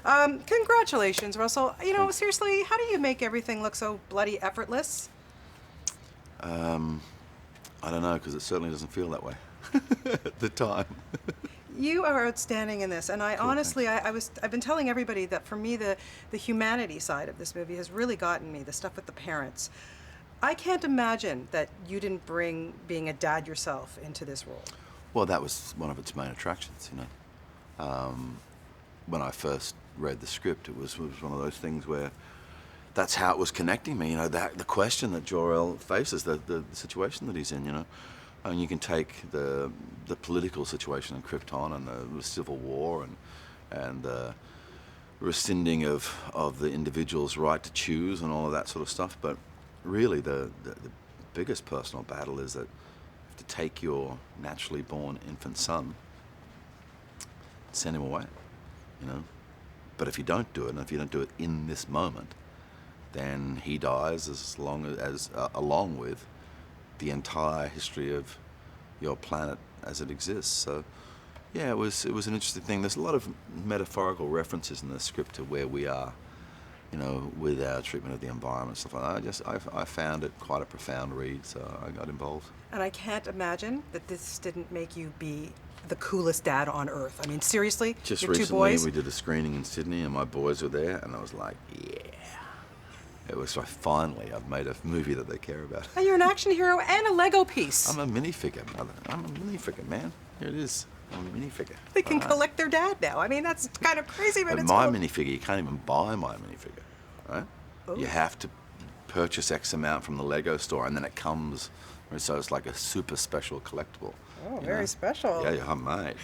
Congratulations, Russell. You know, seriously, how do you make everything look so bloody effortless? I don't know, because it certainly doesn't feel that way at the time. You are outstanding in this, and I Cool, honestly, I've been telling everybody that for me, the humanity side of this movie has really gotten me. The stuff with the parents. I can't imagine that you didn't bring being a dad yourself into this role. Well, that was one of its main attractions, you know. When I first read the script, it was one of those things where that's how it was connecting me, you know, the question that Jor-El faces, the situation that he's in, you know. And you can take the political situation in Krypton and the civil war and the rescinding of the individual's right to choose and all of that sort of stuff. But really the biggest personal battle is that you have to take your naturally born infant son, send him away, you know. But if you don't do it, and if you don't do it in this moment, then he dies along with the entire history of your planet as it exists. So yeah, it was an interesting thing. There's a lot of metaphorical references in the script to where we are, you know, with our treatment of the environment, stuff like that. I found it quite a profound read, so I got involved. And I can't imagine that this didn't make you be the coolest dad on earth. I mean, seriously, Just your two recently boys. we did a screening in Sydney and my boys were there and I was like, yeah. It was like, finally, I've made a movie that they care about. And you're an action hero and a Lego piece. I'm a minifigure, brother. I'm a minifigure, man. Here it is. I'm a minifigure. They can collect their dad now. I mean, that's kind of crazy, but it's my cool. minifigure, you can't even buy my minifigure, right? Oh. You have to purchase X amount from the Lego store, and then it comes, so it's like a super special collectible. Oh, you very know? special. Yeah, mate.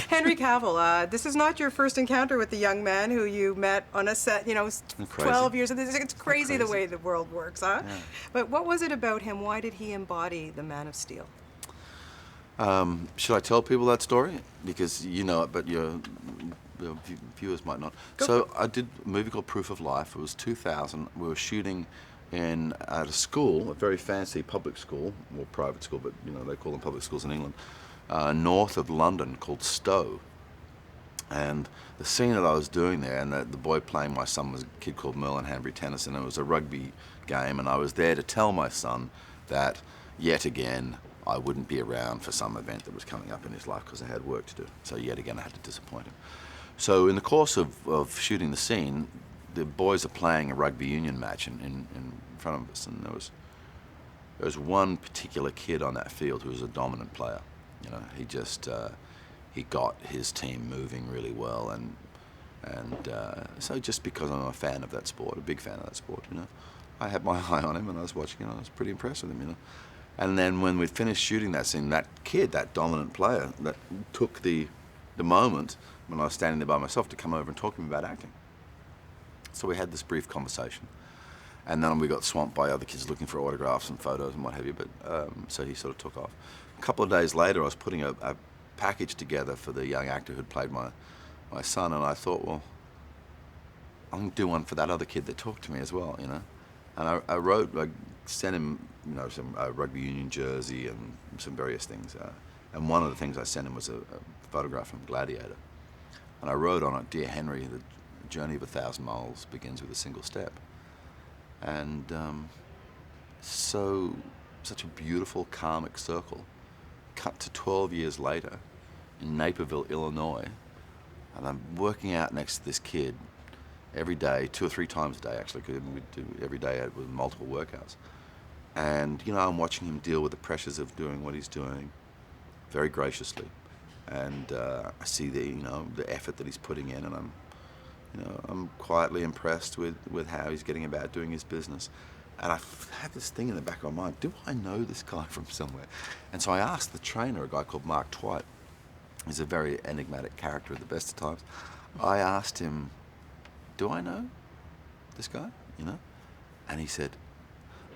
Henry Cavill, this is not your first encounter with the young man who you met on a set, you know, 12 years. It's crazy the way the world works, huh? Yeah. But what was it about him? Why did he embody the Man of Steel? Should I tell people that story? Because you know it, but your viewers might not. So I did a movie called Proof of Life. It was 2000. We were shooting at a school, a very fancy public school, or private school, but you know they call them public schools in England, north of London, called Stowe. And the scene that I was doing there, and the boy playing my son was a kid called Merlin Hanbury Tennyson. It was a rugby game, and I was there to tell my son that yet again I wouldn't be around for some event that was coming up in his life because I had work to do. So yet again I had to disappoint him. So in the course of shooting the scene, the boys are playing a rugby union match in front of us, and there was one particular kid on that field who was a dominant player. You know, he just he got his team moving really well, and so just because I'm a fan of that sport, a big fan of that sport, you know, I had my eye on him and I was watching him and I was pretty impressed with him, you know. And then when we'd finished shooting that scene, that kid, that dominant player, that took the moment when I was standing there by myself to come over and talk to me about acting. So we had this brief conversation, and then we got swamped by other kids looking for autographs and photos and what have you, but so he sort of took off. A couple of days later, I was putting a package together for the young actor who'd played my son, and I thought, well, I'm going to do one for that other kid that talked to me as well, you know. And I sent him, you know, some rugby union jersey and some various things. And one of the things I sent him was a photograph from Gladiator. And I wrote on it, "Dear Henry, the journey of 1,000 miles begins with a single step." And such a beautiful karmic circle, cut to 12 years later in Naperville, Illinois. And I'm working out next to this kid every day, 2 or 3 times a day actually, because we do every day with multiple workouts. And you know, I'm watching him deal with the pressures of doing what he's doing very graciously, and I see the effort that he's putting in, and I'm quietly impressed with how he's getting about doing his business. And I had this thing in the back of my mind: do I know this guy from somewhere? And so I asked the trainer, a guy called Mark Twight. He's a very enigmatic character at the best of times. I asked him, do I know this guy, you know? And he said,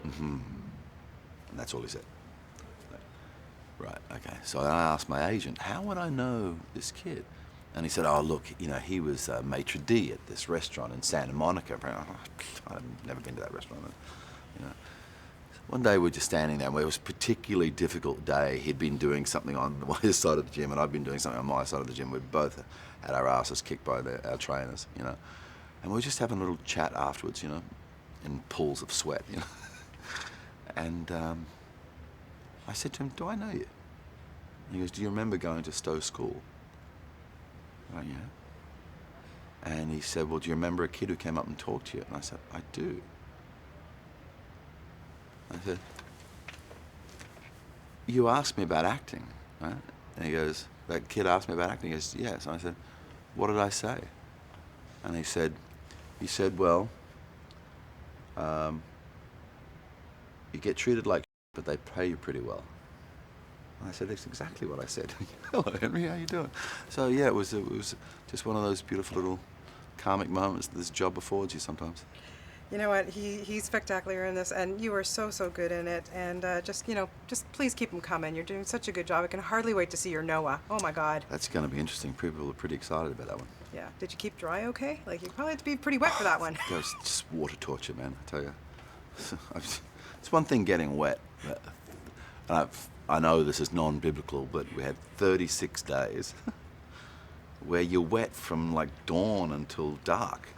and that's all he said. Right, okay. So I asked my agent, how would I know this kid? And he said, oh, look, you know, he was maitre d' at this restaurant in Santa Monica. I've never been to that restaurant, you know. One day we're just standing there, and it was a particularly difficult day. He'd been doing something on his side of the gym, and I'd been doing something on my side of the gym. We both had our asses kicked by our trainers, you know. And we were just having a little chat afterwards, you know, in pools of sweat, you know. And I said to him, "Do I know you?" And he goes, "Do you remember going to Stowe School?" I went, "Yeah." And he said, "Well, do you remember a kid who came up and talked to you?" And I said, "I do." I said, "You asked me about acting, right?" And he goes, "That kid asked me about acting." He goes, "Yes." And I said, "What did I say?" And he said, "Well, you get treated like but they pay you pretty well." And I said, "That's exactly what I said." "Hello, Henry, how you doing?" So yeah, it was just one of those beautiful little karmic moments that this job affords you sometimes. You know what? He's spectacular in this, and you are so good in it. And just please keep him coming. You're doing such a good job. I can hardly wait to see your Noah. Oh my God. That's going to be interesting. People are pretty excited about that one. Yeah. Did you keep dry okay? Like you probably had to be pretty wet for that one. It was just water torture, man. I tell you. It's one thing getting wet. And I know this is non-biblical, but we had 36 days where you're wet from like dawn until dark.